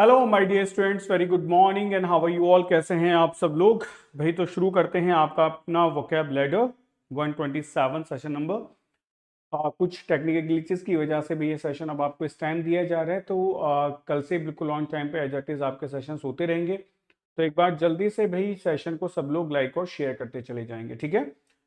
Hello my dear students, very good morning and how are you all. कैसे हैं आप सब लोग भाई? तो शुरू करते हैं आपका अपना वोकैब लैडर 127 सेशन नंबर। कुछ टेक्निकल ग्लिचेस की वजह से भी ये सेशन अब आपको इस टाइम दिया जा रहा है, तो कल से बिल्कुल ऑन टाइम पे एज इट इज आपके सेशंस होते रहेंगे। तो एक बार जल्दी से भाई सेशन को सब लोग लाइक और शेयर करते चले जाएंगे, ठीक है।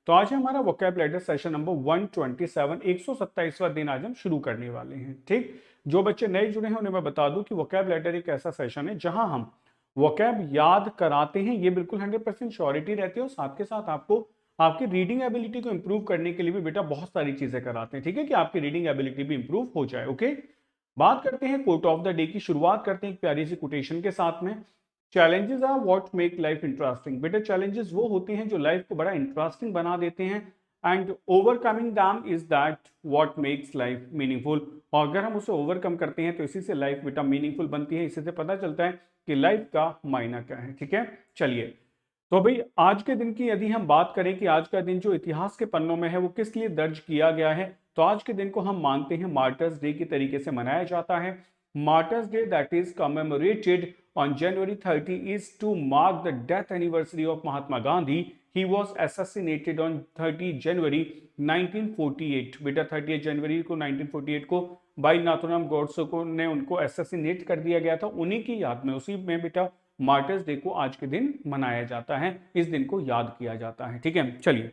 तो आज है हमारा वोकैब लैडर सेशन नंबर 127, 127वां दिन आज हम शुरू करने वाले हैं, ठीक। जो बच्चे नए जुड़े हैं उन्हें मैं बता दूं कि वोकैब लैडर एक ऐसा सेशन है जहां हम वोकैब याद कराते हैं, ये बिल्कुल 100% श्योरिटी रहती है, और साथ के साथ आपको आपकी रीडिंग एबिलिटी को इंप्रूव करने के लिए भी बेटा बहुत सारी चीजें कराते हैं, ठीक है, कि आपकी रीडिंग एबिलिटी भी इंप्रूव हो जाए। ओके, बात करते हैं कोट ऑफ द डे की। शुरुआत करते हैं एक प्यारी सी कोटेशन के साथ में। Challenges are what make life interesting. बेटा चैलेंजेस वो होते हैं जो लाइफ को बड़ा इंटरेस्टिंग बना देते हैं, and overcoming them is that what makes life meaningful. और अगर हम उसे ओवरकम करते हैं तो इसी से लाइफ बेटा मीनिंगफुल बनती है, इसी से पता चलता है कि लाइफ का मायना क्या है, ठीक है। चलिए, तो भाई आज के दिन की यदि हम बात करें कि आज का दिन जो इतिहास के पन्नों में है वो किस लिए दर्ज किया गया है, तो आज के दिन को हम मानते हैं मार्टर्स डे की तरीके से मनाया जाता है। Martyrs day that is commemorated on January 30 is to mark the death anniversary of Mahatma Gandhi. He was assassinated on 30 January 1948। बेटा 30 जनवरी को 1948 को भाई नाथूराम गोडसे को ने उनको एसेसिनेट कर दिया गया था, उन्हीं की याद में, उसी में बेटा मार्टर्स डे को आज के दिन मनाया जाता है, इस दिन को याद किया जाता है, ठीक है। चलिए,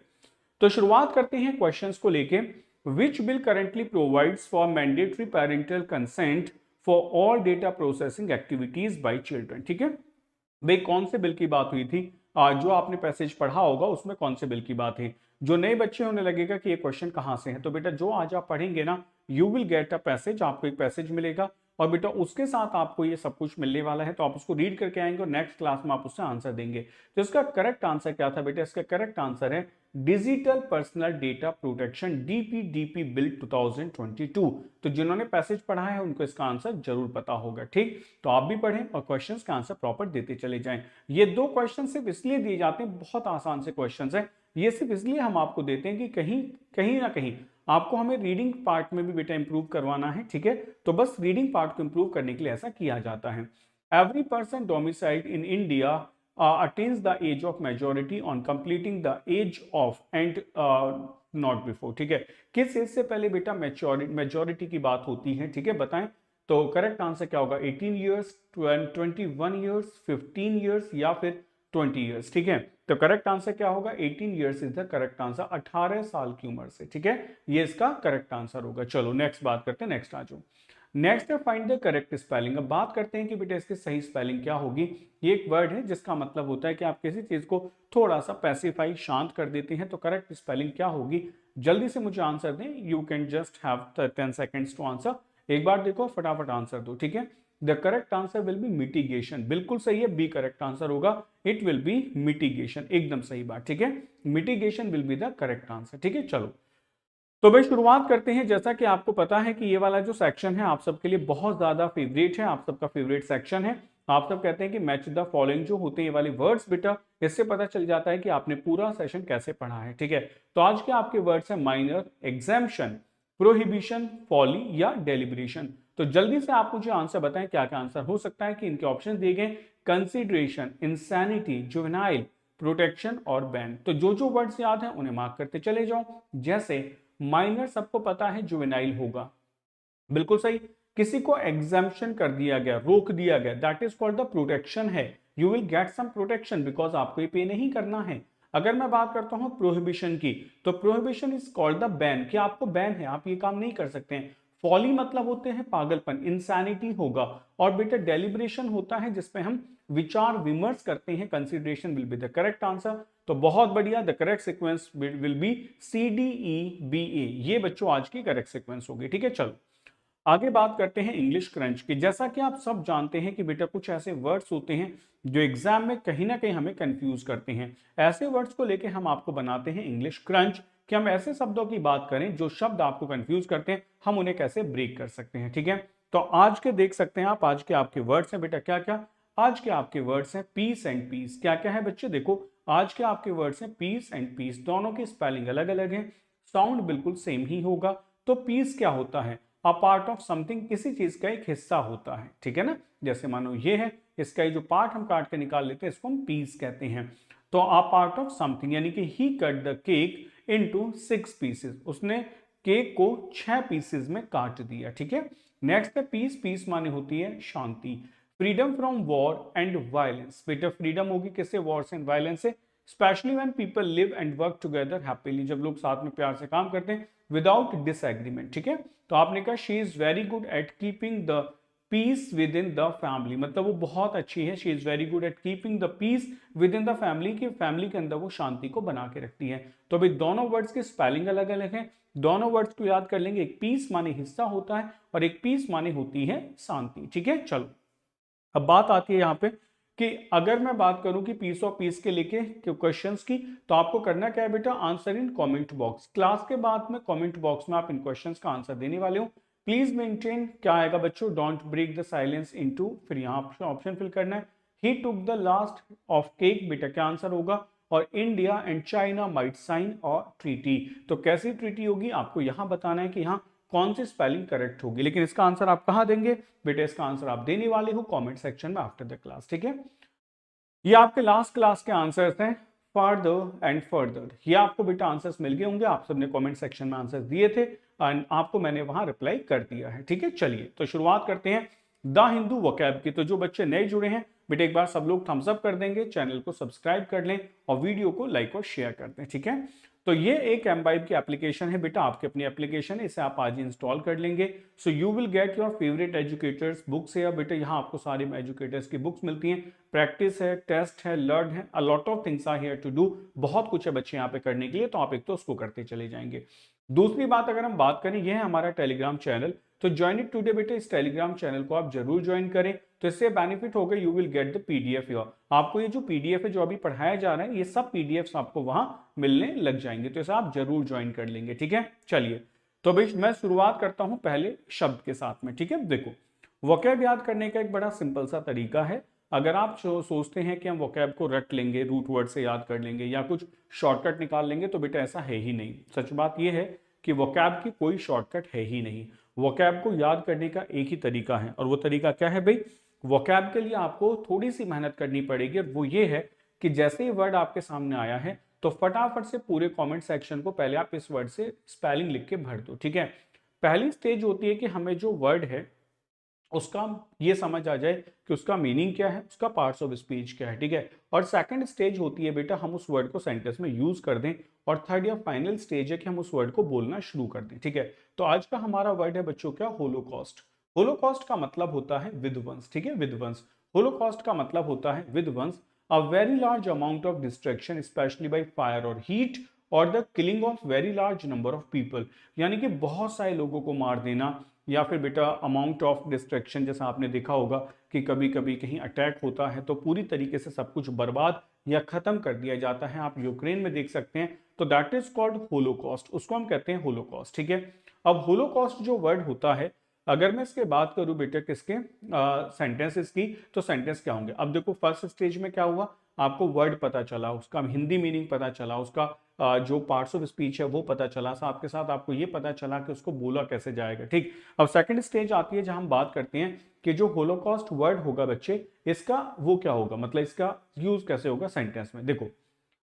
तो शुरुआत करते हैं क्वेश्चंस को लेके। Which bill currently provides for mandatory parental consent for all data processing activities by children, ठीक है। भाई कौन से बिल की बात हुई थी? जो आपने पैसेज पढ़ा होगा उसमें कौन से बिल की बात है? जो नए बच्चे उन्हें लगेगा कि ये क्वेश्चन कहां से है, तो बेटा जो आज आप पढ़ेंगे ना, you will get a passage, आपको एक पैसेज मिलेगा, और बेटा उसके साथ आपको ये सब कुछ मिलने वाला है, तो आप उसको रीड करके आएंगे और नेक्स्ट क्लास में आप उससे आंसर देंगे। तो इसका करेक्ट आंसर क्या था बेटा? इसका करेक्ट आंसर है digital personal data protection DPDP bill 2022। तो जिन्होंने पैसेज पढ़ा है उनको इसका आंसर जरूर पता होगा, ठीक। तो आप भी पढ़ें और क्वेश्चंस का आंसर प्रॉपर देते चले जाएं। ये दो क्वेश्चन सिर्फ इसलिए दिए जाते हैं, बहुत आसान से क्वेश्चंस हैं, ये सिर्फ इसलिए हम आपको देते हैं कि कहीं कहीं ना कहीं आपको हमें रीडिंग पार्ट में भी बेटा इंप्रूव करवाना है, ठीक है। तो बस रीडिंग पार्ट को इंप्रूव करने के लिए ऐसा किया जाता है। Every person domiciled in India attains the age of majority on completing the age of and not before, ठीक है। किस एज से पहले बेटा मेजोरिटी की बात होती है, ठीक है, बताएं। तो करेक्ट आंसर क्या होगा? 18 ईयर्स, 21 ईयर्स, 15 ईयर्स या फिर 20 ईयर्स, ठीक है। तो करेक्ट आंसर क्या होगा? 18 years is the correct answer, 18 साल की उम्र से, ठीक है, ये इसका करेक्ट आंसर होगा। चलो नेक्स्ट बात करते हैं, नेक्स्ट आ जाओ। नेक्स्ट है फाइंड द करेक्ट स्पेलिंग। अब बात करते हैं कि बेटा इसकी सही स्पेलिंग क्या होगी। ये एक वर्ड है जिसका मतलब होता है कि आप किसी चीज को थोड़ा सा पैसिफाई, शांत कर देते हैं, तो करेक्ट स्पेलिंग क्या होगी? जल्दी से मुझे आंसर दें, you can just have 10 seconds to answer. एक बार देखो, फटाफट आंसर दो, ठीक है। The correct answer will be mitigation, बिल्कुल सही है, बी करेक्ट आंसर होगा। इट विल बी मिटिगेशन, एकदम सही बात, ठीक है। Mitigation will be the correct answer, ठीक है। चलो, तो भाई शुरुआत करते हैं। जैसा कि आपको पता है कि ये वाला जो सेक्शन है आप सबके लिए बहुत ज्यादा फेवरेट है, आप सबका फेवरेट सेक्शन है। आप सब कहते हैं कि मैच द फॉलोइंग जो होते हैं ये वाले वर्ड्स बेटा, इससे पता चल जाता है कि आपने पूरा सेशन कैसे पढ़ा है, ठीक है। तो आज के आपके वर्ड्स है माइनर, एग्जाम्पशन, प्रोहिबिशन, फॉली या डेलिब्रेशन। तो जल्दी से आप मुझे आंसर बताएं, क्या क्या आंसर हो सकता है कि इनके ऑप्शन दिए गए कंसिडरेशन, इंसैनिटी, जुवेनाइल, प्रोटेक्शन और बैन। तो जो जो वर्ड्स याद है उन्हें मार्क करते चले जाओ। जैसे माइनर सबको पता है जुवेनाइल होगा, बिल्कुल सही। किसी को एग्जाम्पशन कर दिया गया, रोक दिया गया, that is called the protection है। You will get some protection because आपको ये पे नहीं करना है। अगर मैं बात करता हूं प्रोहिबिशन की, तो prohibition is called the ban, कि आपको बैन है, आप ये काम नहीं कर सकते हैं। फॉली मतलब होते हैं पागलपन, इंसैनिटी होगा। और बेटा डेलिब्रेशन होता है जिसपे हम विचार विमर्श करते हैं, consideration will be the correct answer. तो बहुत बढ़िया, the correct sequence will be CDEBA, ये बच्चों आज की करेक्ट सीक्वेंस होगी, ठीक है। चलो आगे बात करते हैं इंग्लिश क्रंच की। जैसा कि आप सब जानते हैं कि बेटा कुछ ऐसे वर्ड्स होते हैं जो एग्जाम में कहीं ना कहीं हमें कंफ्यूज करते हैं। ऐसे वर्ड्स को लेके हम आपको बनाते हैं इंग्लिश क्रंच, कि हम ऐसे शब्दों की बात करें जो शब्द आपको कंफ्यूज करते हैं, हम उन्हें कैसे ब्रेक कर सकते हैं, ठीक है। तो आज के देख सकते हैं आप, आज के आपके वर्ड्स हैं बेटा, क्या क्या? आज के आपके वर्ड्स हैं पीस एंड पीस। क्या क्या है बच्चे? देखो, आज के आपके वर्ड्स हैं पीस एंड पीस, दोनों की स्पेलिंग अलग अलग है, साउंड बिल्कुल सेम ही होगा। तो पीस क्या होता है? अ पार्ट ऑफ समथिंग, किसी चीज का एक हिस्सा होता है, ठीक है ना। जैसे मानो ये है, इसका ये जो पार्ट हम काट के निकाल लेते हैं इसको हम पीस कहते हैं। तो अ पार्ट ऑफ समथिंग यानी कि he cut the cake into 6 pieces, उसने केक को 6 पीसेस में काट दिया, ठीक है। नेक्स्ट है पीस, पीस माने होती है शांति। Freedom from war and violence, बेटा फ्रीडम होगी किससे, वॉर से एंड वायलेंस से। Specially when people live and work together happily, जब लोग साथ में प्यार से काम करते हैं विदाउट डिसएग्रीमेंट, ठीक है। तो आपने कहा she is very good at keeping the peace with in the family, मतलब वो बहुत अच्छी है, she is very good at keeping the peace with in the family, की फैमिली के अंदर वो शांति को बना के रखती है। तो अभी दोनों वर्ड्स की स्पेलिंग अलग अलग है, दोनों वर्ड्स को याद कर लेंगे। एक पीस माने हिस्सा होता है और एक पीस माने होती है शांति, ठीक है। चलो अब बात आती है यहाँ पे कि अगर मैं बात करूं कि पीस और पीस के लेके क्वेश्चंस की, तो आपको करना क्या है बेटा, answer in comment box. Class के बाद में कमेंट बॉक्स में आप इन क्वेश्चंस का आंसर देने वाले हो। प्लीज मेंटेन, क्या आएगा बच्चों, don't break the silence into, फिर यहाँ ऑप्शन फिल करना है। He took the last of cake, बेटा क्या आंसर होगा। और India and China might sign और ट्रीटी, तो कैसी ट्रीटी होगी आपको यहाँ बताना है कि यहाँ कौन सी स्पेलिंग करेक्ट होगी। लेकिन इसका आंसर आप कहाँ देंगे बेटा, इसका आंसर आप देने वाले हो कमेंट सेक्शन में आफ्टर द क्लास, ठीक है। ये आपके लास्ट क्लास के आंसर्स हैं, फर्दर एंड फर्दर। ये आपको बेटा आंसर्स मिल गए होंगे, आप सबने कमेंट सेक्शन में आंसर्स दिए थे एंड आपको मैंने वहां रिप्लाई कर दिया है, ठीक है। चलिए तो शुरुआत करते हैं द हिंदू वोकैब की। तो जो बच्चे नए जुड़े हैं बेटा, एक बार सब लोग थम्स अप कर देंगे, चैनल को सब्सक्राइब कर लें और वीडियो को लाइक और शेयर कर दें, ठीक है। तो ये एक एमवाइब की एप्लीकेशन है बेटा, आपकी अपनी एप्लीकेशन है, इसे आप आज इंस्टॉल कर लेंगे। So you will get your favourite educators books है बेटा, यहाँ आपको सारे एजुकेटर्स की बुक्स मिलती हैं, प्रैक्टिस है, टेस्ट है, लर्न है, a lot of things are here to do, बहुत कुछ है बच्चे यहाँ पे करने के लिए, तो आप एक तो उसको करते चले जाएंगे। दूसरी बात अगर हम बात करें, यह है हमारा टेलीग्राम चैनल, तो ज्वाइन इट टुडे बेटे, इस टेलीग्राम चैनल को आप जरूर ज्वाइन करें। तो इससे बेनिफिट होगा, you will get the PDF your, आपको ये जो पीडीएफ है जो अभी पढ़ाया जा रहा है, ये सब पीडीएफ आपको वहां मिलने लग जाएंगे, तो इसे आप जरूर ज्वाइन कर लेंगे, ठीक है। चलिए तो भाई मैं शुरुआत करता हूं पहले शब्द के साथ में, ठीक है। देखो वोकैब याद करने का एक बड़ा सिंपल सा तरीका है। अगर आप सोचते हैं कि हम वोकैब को रट लेंगे, रूट वर्ड से याद कर लेंगे या कुछ शॉर्टकट निकाल लेंगे, तो बेटा ऐसा है ही नहीं। सच बात यह है कि वोकैब की कोई शॉर्टकट है ही नहीं। वोकैब को याद करने का एक ही तरीका है, और वो तरीका क्या है भाई, वोकैब के लिए आपको थोड़ी सी मेहनत करनी पड़ेगी, और वो ये है कि जैसे ही वर्ड आपके सामने आया है तो फटाफट से पूरे कमेंट सेक्शन को पहले आप इस वर्ड से स्पेलिंग लिख के भर दो, ठीक है। पहली स्टेज होती है कि हमें जो वर्ड है उसका ये समझ आ जाए कि उसका मीनिंग क्या है, उसका पार्ट्स ऑफ स्पीच क्या है, ठीक है। और सेकंड स्टेज होती है बेटा हम उस वर्ड को सेंटेंस में यूज कर दें, और थर्ड या फाइनल स्टेज है कि हम उस वर्ड को बोलना शुरू कर दें, ठीक है। तो आज का हमारा वर्ड है बच्चों क्या, होलोकॉस्ट। होलोकॉस्ट का मतलब होता है विध्वंस, ठीक है, विध्वंस। होलोकॉस्ट का मतलब होता है विध्वंस, a very large amount of destruction specially by fire और हीट और the killing of very large number of people, यानी कि बहुत सारे लोगों को मार देना, या फिर बेटा अमाउंट ऑफ डिस्ट्रक्शन, जैसा आपने देखा होगा कि कभी कभी कहीं अटैक होता है तो पूरी तरीके से सब कुछ बर्बाद या खत्म कर दिया जाता है, आप यूक्रेन में देख सकते हैं, तो दैट इज कॉल्ड होलोकॉस्ट, उसको हम कहते हैं होलोकॉस्ट, ठीक है। अब होलोकॉस्ट जो वर्ड होता है, अगर मैं इसके बात करूं बेटा किसके सेंटेंसेस की, तो सेंटेंस क्या होंगे। अब देखो फर्स्ट स्टेज में क्या हुआ, आपको वर्ड पता चला, उसका हिंदी मीनिंग पता चला, उसका जो पार्ट्स ऑफ स्पीच है वो पता चला, साथ के साथ आपको ये पता चला कि उसको बोला कैसे जाएगा, ठीक। अब सेकंड स्टेज आती है जहां हम बात करते हैं कि जो होलोकॉस्ट वर्ड होगा बच्चे, इसका वो क्या होगा, मतलब इसका यूज कैसे होगा सेंटेंस में। देखो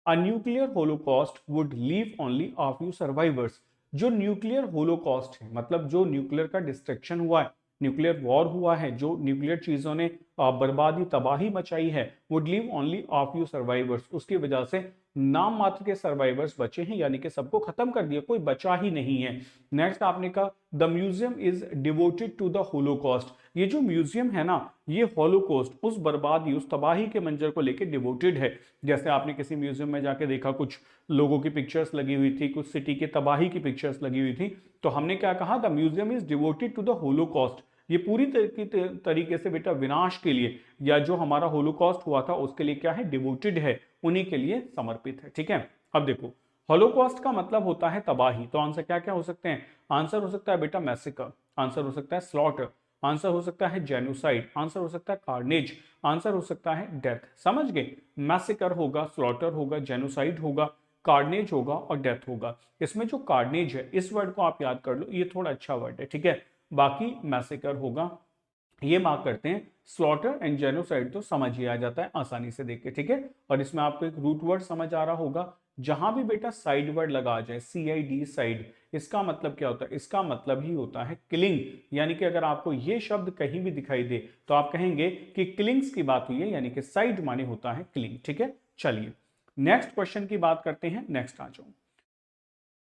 a nuclear Holocaust would leave only a few survivors, जो न्यूक्लियर होलोकॉस्ट है मतलब जो न्यूक्लियर का डिस्ट्रक्शन हुआ है, न्यूक्लियर वॉर हुआ है, जो न्यूक्लियर चीजों ने बर्बादी तबाही मचाई है, would leave only a few survivors, उसकी वजह से नाम मात्र के सर्वाइवर्स बचे हैं, यानी कि सबको खत्म कर दिया, कोई बचा ही नहीं है। नेक्स्ट आपने कहा the museum is devoted to the holocaust, ये जो म्यूजियम है ना, ये होलोकॉस्ट उस बर्बादी उस तबाही के मंजर को लेकर डिवोटेड है। जैसे आपने किसी म्यूजियम में जाके देखा, कुछ लोगों की पिक्चर्स लगी हुई थी, कुछ सिटी की तबाही की पिक्चर्स लगी हुई थी, तो हमने क्या कहा, the museum is devoted to the holocaust, ये पूरी तरीके से बेटा विनाश के लिए, या जो हमारा होलोकॉस्ट हुआ था उसके लिए क्या है, डिवोटेड है, उन्हीं के लिए समर्पित है, ठीक है। अब देखो होलोकॉस्ट का मतलब होता है तबाही, तो आंसर क्या क्या हो सकते हैं, आंसर हो सकता है बेटा मैसेकर, आंसर हो सकता है स्लॉटर, आंसर हो सकता है जेनोसाइड, आंसर हो सकता है कार्नेज, आंसर हो सकता है डेथ। समझ गए, मैसेकर होगा, स्लॉटर होगा, जेनोसाइड होगा, कार्नेज होगा और डेथ होगा। इसमें जो कार्नेज है इस वर्ड को आप याद कर लो, ये थोड़ा अच्छा वर्ड है, ठीक है। बाकी मैसेकर होगा, ये मार्क करते हैं। स्लॉटर एंड जेनोसाइड तो समझ ही आ जाता है आसानी से देख के, ठीक है। और इसमें आपको एक रूट वर्ड समझ आ रहा होगा, जहां भी बेटा साइड वर्ड लगा जाए, CID साइड, इसका मतलब क्या होता है? इसका मतलब ही होता है किलिंग। यानी कि अगर आपको ये शब्द कहीं भी दिखाई दे तो आप कहेंगे कि किलिंग्स की बात हुई है, यानी कि साइड माने होता है किलिंग, ठीक है। चलिए नेक्स्ट क्वेश्चन की बात करते हैं। नेक्स्ट आ जाओ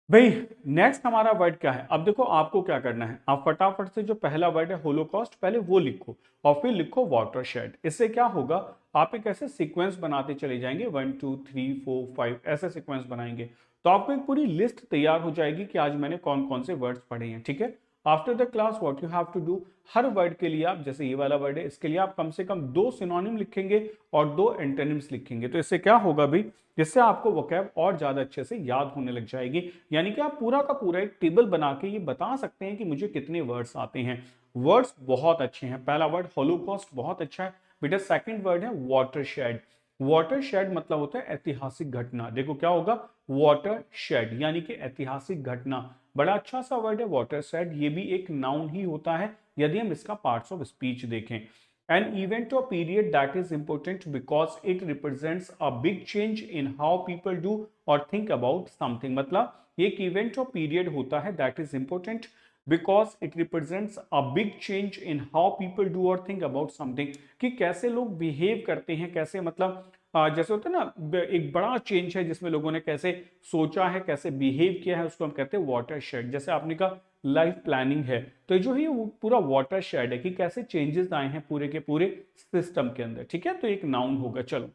भाई। नेक्स्ट हमारा वर्ड क्या है? अब देखो आपको क्या करना है, आप फटाफट से जो पहला वर्ड है होलोकॉस्ट, पहले वो लिखो और फिर लिखो वाटरशेड। इससे क्या होगा, आप एक ऐसे सीक्वेंस बनाते चले जाएंगे, 1 2 3 4 5 ऐसे सीक्वेंस बनाएंगे, तो आपको एक पूरी लिस्ट तैयार हो जाएगी कि आज मैंने कौन कौन से वर्ड्स पढ़े हैं, ठीक है। After the class what you have to do, हर वर्ड के लिए आप, जैसे ये वाला वर्ड है, इसके लिए आप कम से कम 2 सिनोनिम लिखेंगे और 2 एंटोनिम्स लिखेंगे। तो इससे क्या होगा भाई, जिससे आपको वोकैब और ज्यादा अच्छे से याद होने लग जाएगी। यानी कि आप पूरा का पूरा एक टेबल बना के ये बता सकते हैं कि मुझे कितने वर्ड्स आते हैं। वर्ड्स बहुत अच्छे हैं। पहला वर्ड होलोकॉस्ट बहुत अच्छा है बेटा। सेकंड वर्ड है वाटरशेड। वाटरशेड मतलब होता है ऐतिहासिक घटना। देखो क्या होगा, वाटरशेड यानी कि ऐतिहासिक घटना। बड़ा अच्छा सा वर्ड है वाटरशेड। ये भी एक नाउन ही होता है यदि हम इसका पार्ट्स ऑफ स्पीच देखें। An event or period that is important because it represents a big change in how people do or think about something। मतलब एक इवेंट और पीरियड होता है that is important because it represents a big change in how people do or think about something। कि कैसे लोग behave करते हैं, कैसे मतलब जैसे होता है ना एक बड़ा चेंज है जिसमें लोगों ने कैसे सोचा है, कैसे बिहेव किया है, उसको हम कहते हैं वाटरशेड। जैसे आपने कहा लाइफ प्लानिंग है, तो जो है वो पूरा वाटरशेड है कि कैसे चेंजेस आए हैं पूरे के पूरे सिस्टम के अंदर, ठीक है। तो एक नाउन होगा। चलो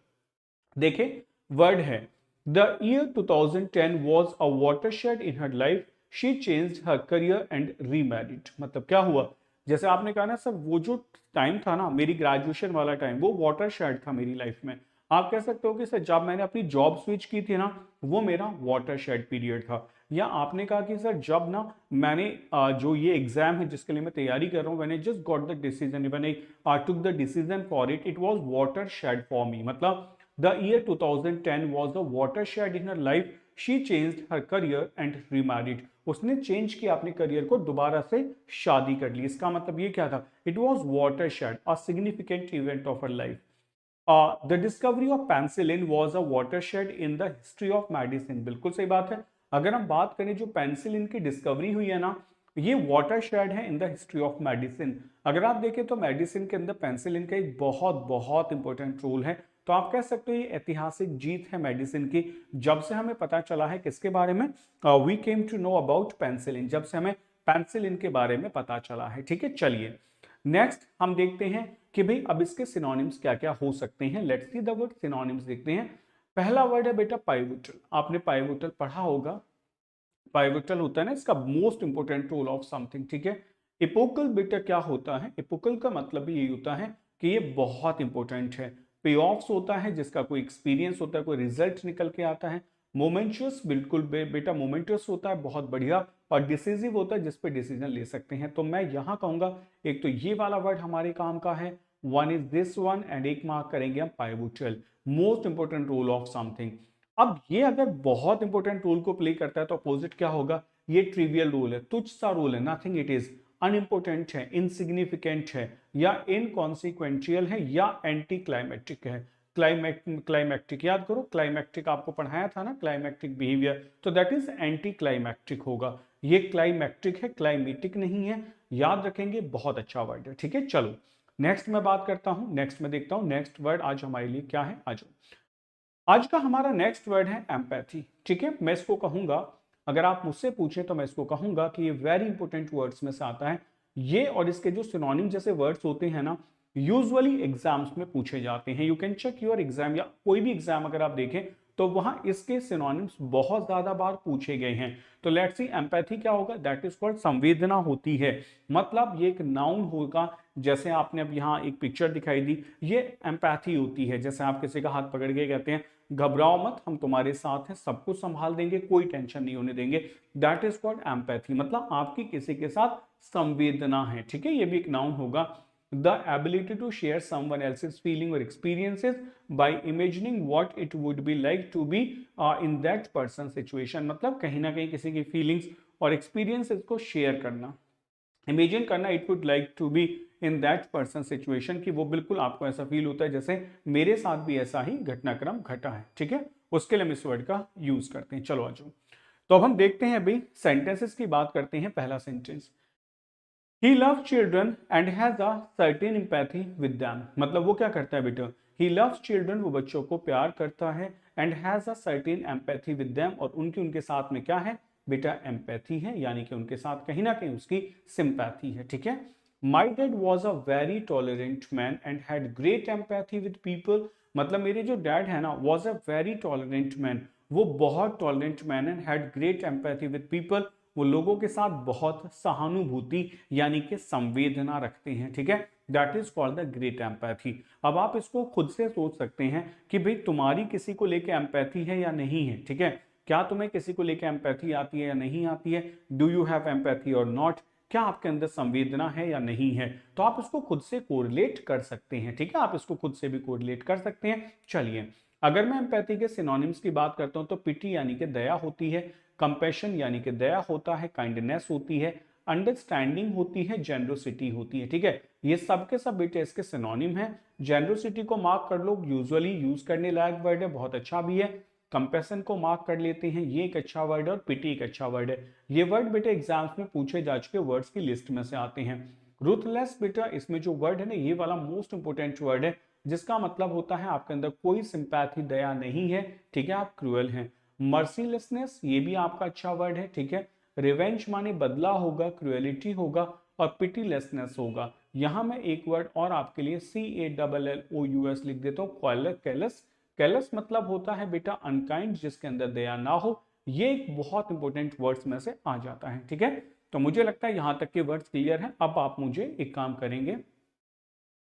देखें, वर्ड है the year 2010 was a watershed in her life, she changed her career and remarried. मतलब क्या हुआ, जैसे आपने कहा ना सर, वो जो टाइम था ना मेरी ग्रेजुएशन वाला टाइम, वो वाटरशेड था मेरी लाइफ में। आप कह सकते हो कि सर जब मैंने अपनी जॉब स्विच की थी ना, वो मेरा वाटरशेड पीरियड था। या आपने कहा कि सर जब ना मैंने जो ये एग्जाम है जिसके लिए मैं तैयारी कर रहा हूँ, मैंने just got the decision, when I took the decision for it, it was watershed for me. मतलब the year 2010 was a watershed in her life, she changed her career and remarried. उसने चेंज किया अपने career को, दोबारा से शादी कर ली। इसका मतलब ये क्या था, it was watershed, a significant event of her life. The discovery of penicillin was a watershed in the history of medicine. बिल्कुल सही बात है। अगर हम बात करें जो पेंसिलिन की डिस्कवरी हुई है ना, ये वाटरशेड है in the history of medicine. अगर आप देखें तो मेडिसिन के अंदर पेंसिलिन का एक बहुत बहुत इंपॉर्टेंट रोल है। तो आप कह सकते हो ये ऐतिहासिक जीत है मेडिसिन की। जब से हमें पता चला है किसके बारे में, we came to know about penicillin, जब से हमें पेंसिलिन के बारे में पता चला है, ठीक है। चलिए नेक्स्ट हम देखते हैं कि भाई अब इसके सिनोनिम्स क्या क्या हो सकते हैं। Let's see the word synonyms देखते हैं। पहला वर्ड है बेटा पाइवोटल। आपने पाइवोटल पढ़ा होगा। पाइवोटल होता है ना इसका most important role of something, ठीक है। एपोकल बेटा क्या होता है, एपोकल का मतलब भी यही होता है कि ये बहुत इंपॉर्टेंट है। पे ऑफ्स होता है जिसका कोई एक्सपीरियंस होता है, कोई रिजल्ट निकल के आता है। मोमेंटस बिल्कुल बेटा मोमेंटस होता है, बहुत बढ़िया। और डिसीजिव होता है जिस पे डिसीजन ले सकते हैं। तो मैं यहां कहूंगा एक तो ये वाला वर्ड हमारे काम का है, one is this one, and एक मार्क करेंगे हम pivotal, most important role of something. अब ये अगर बहुत इंपॉर्टेंट रोल को प्ले करता है तो अपोजिट क्या होगा, ये ट्रिवियल रोल है, तुच्छ सा रोल है, नथिंग इट इज, अनइंपोर्टेंट है, इनसिग्निफिकेंट है, या इनकॉन्सिक्वेंशियल है, या एंटी क्लाइमेटिक है। क्लाइमैक्टिक याद करो, क्लाइमैक्टिक आपको पढ़ाया था ना, क्लाइमैक्टिक बिहेवियर, तो दैट इज एंटी क्लाइमैक्टिक होगा। ये क्लाइमैक्टिक है, क्लाइमेटिक नहीं है। याद रखेंगे, बहुत अच्छा वर्ड है, ठीक है। चलो नेक्स्ट मैं बात करता हूं, नेक्स्ट में देखता हूं नेक्स्ट वर्ड आज हमारे लिए क्या है। आज का हमारा नेक्स्ट वर्ड है एम्पैथी, ठीक है। मैं इसको कहूंगा, अगर आप मुझसे पूछें तो मैं इसको कहूंगा कि ये वेरी इंपॉर्टेंट वर्ड्स में से आता है ये, और इसके जो सिनोनिम जैसे वर्ड्स होते हैं ना, यूजुअली एग्जाम्स में पूछे जाते हैं। You can check your exam, या कोई भी एग्जाम अगर आप देखें तो वहां इसके सिनोनिम्स बहुत ज्यादा बार पूछे गए हैं। तो लेट्स सी एम्पैथी क्या होगा, दैट इज कॉल्ड संवेदना होती है। मतलब ये एक नाउन होगा। जैसे आपने अब यहाँ एक पिक्चर दिखाई दी, ये एम्पैथी होती है। जैसे आप किसी का हाथ पकड़ के कहते हैं घबराओ मत, हम तुम्हारे साथ हैं, सब कुछ संभाल देंगे, कोई टेंशन नहीं होने देंगे, दैट इज कॉल्ड एम्पैथी। मतलब आपकी किसी के साथ संवेदना है, ठीक है। ये भी एक नाउन होगा। The ability to share someone else's feeling और experiences by imagining what it would be like to be in that person situation. मतलब कहीं ना कहीं किसी की फीलिंग्स और एक्सपीरियंसेस को शेयर करना, इमेजिन करना, it would like to be in that person situation, कि वो बिल्कुल आपको ऐसा फील होता है जैसे मेरे साथ भी ऐसा ही घटनाक्रम घटा है। ठीक है, उसके लिए हम इस वर्ड का यूज करते हैं। चलो आ जाओ, तो अब हम देखते हैं अभी सेंटेंसेस की बात करते हैं। पहला sentence, he love children and has a certain empathy with them. मतलब वो क्या करता है बेटा, ही लव्स चिल्ड्रन, वो बच्चों को प्यार करता है, and has a certain empathy with them, और उनके साथ में क्या है बेटा, एम्पैथी है, यानी कि उनके साथ कहीं ना कहीं उसकी सिंपैथी है। ठीक है, my dad was a very tolerant man and had great empathy with people. मतलब मेरे जो डैड है ना, was a very tolerant man, वो बहुत tolerant man and had great empathy with people, वो लोगों के साथ बहुत सहानुभूति यानी कि संवेदना रखते हैं। ठीक है, that is called the great empathy. अब आप इसको खुद से सोच सकते हैं कि भाई तुम्हारी किसी को लेकर एम्पैथी है या नहीं है। ठीक है, क्या तुम्हें किसी को लेकर एम्पैथी आती है या नहीं आती है, डू यू हैव एम्पैथी और नॉट, क्या आपके अंदर संवेदना है या नहीं है। तो आप इसको खुद से कोरिलेट कर सकते हैं। ठीक है, आप इसको खुद से भी कोरिलेट कर सकते हैं। चलिए, अगर मैं एम्पैथी के सिनोनिम्स की बात करता हूं तो पिटी यानी कि दया होती है, कंपैशन यानी कि दया होता है, काइंडनेस होती है, अंडरस्टैंडिंग होती है, जेनरोसिटी होती है। ठीक है, ये सब के सब बेटे इसके सिनोनिम है। जेनरोसिटी को मार्क कर लो, यूजुअली यूज करने लायक वर्ड है, बहुत अच्छा भी है। कंपैशन को मार्क कर लेते हैं, ये एक अच्छा वर्ड है, और पिटी एक अच्छा वर्ड है। ये वर्ड बेटे एग्जाम्स में पूछे जा चुके वर्ड्स की लिस्ट में से आते हैं। रूथलेस बेटा, इसमें जो वर्ड है ना, ये वाला मोस्ट इंपोर्टेंट वर्ड है, जिसका मतलब होता है आपके अंदर कोई सिंपैथी, दया नहीं है। ठीक है, आप क्रूअल हैं। मर्सीलेसनेस, ये भी आपका अच्छा वर्ड है। ठीक है, रिवेंज माने बदला होगा, क्रुएलिटी होगा, और पिटीलेसनेस होगा। यहां मैं एक वर्ड और आपके लिए CALLOUS लिख देता हूं, कैलस। कैलस मतलब होता है बेटा अनकाइंड, जिसके अंदर दया ना हो। ये एक बहुत इंपॉर्टेंट वर्ड्स में से आ जाता है। ठीक है, तो मुझे लगता है यहां तक के वर्ड्स क्लियर हैं। अब आप मुझे एक काम करेंगे,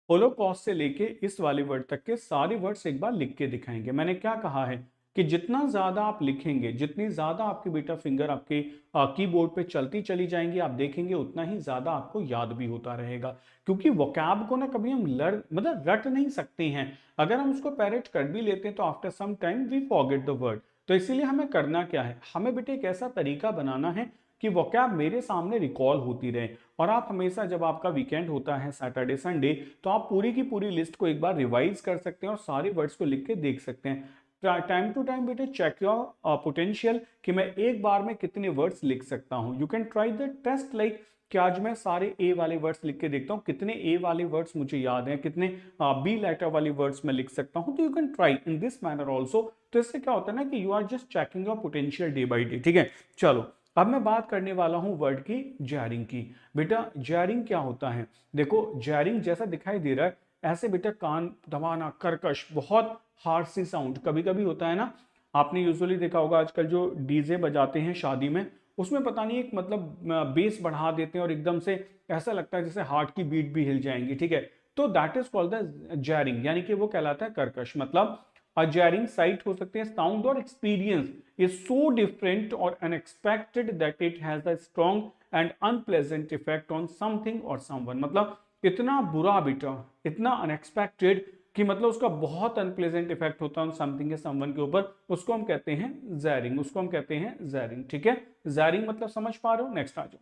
होलोकॉस्ट से लेके इस वाले वर्ड तक के सारे वर्ड्स एक बार लिख के दिखाएंगे। मैंने क्या कहा है कि जितना ज्यादा आप लिखेंगे, जितनी ज्यादा आपकी बेटा फिंगर आपके कीबोर्ड पे चलती चली जाएंगी, आप देखेंगे उतना ही ज्यादा आपको याद भी होता रहेगा। क्योंकि वोकैब को ना कभी हम मतलब रट नहीं सकते हैं। अगर हम उसको पैरेट कर भी लेते हैं तो after some time we forget the word. तो इसीलिए हमें करना क्या है, हमें बेटे एक ऐसा तरीका बनाना है कि वोकैब मेरे सामने रिकॉल होती रहे। और आप हमेशा जब आपका वीकेंड होता है सैटरडे संडे, तो आप पूरी की पूरी लिस्ट को एक बार रिवाइज कर सकते हैं और सारे वर्ड्स को लिख के देख सकते हैं। टाइम टू टाइम बेटे चेक योर पोटेंशियल, कि मैं एक बार में कितने वर्ड्स लिख सकता हूं। You can try the test, like कि आज मैं सारे ए वाले वर्ड्स लिख के देखता हूं, कितने ए वाले वर्ड्स मुझे याद हैं, कितने बी लेटर वाले वर्ड्स मैं लिख सकता हूं। तो you can try in this manner also. तो इससे क्या होता है ना कि you are just checking your potential day by day. ठीक है, चलो अब मैं बात करने वाला हूं वर्ड की जैरिंग की। बेटा जैरिंग क्या होता है, देखो जैरिंग जैसा दिखाई दे रहा है, ऐसे बेटा कान दबाना, कर्कश, बहुत हार्श सी साउंड कभी कभी होता है ना। आपने यूजुअली देखा होगा आजकल जो डीजे बजाते हैं शादी में, उसमें पता नहीं एक मतलब बेस बढ़ा देते हैं और एकदम से ऐसा लगता है जैसे हार्ट की बीट भी हिल जाएंगी। ठीक है, तो that is called the jarring, यानी कि वो कहलाता है कर्कश। मतलब जैरिंग साइट हो सकते हैं, साउंड और experience is so different or unexpected that it has a strong and unpleasant effect on something or someone। मतलब इतना बुरा बेटा, इतना अनएक्सपेक्टेड कि मतलब उसका बहुत अनप्लेजेंट इफेक्ट होता है समथिंग के समवन के ऊपर, उसको हम कहते हैं जैरिंग, उसको हम कहते हैं जैरिंग। ठीक है, जैरिंग मतलब समझ पा रहे हो। नेक्स्ट आ जाओ।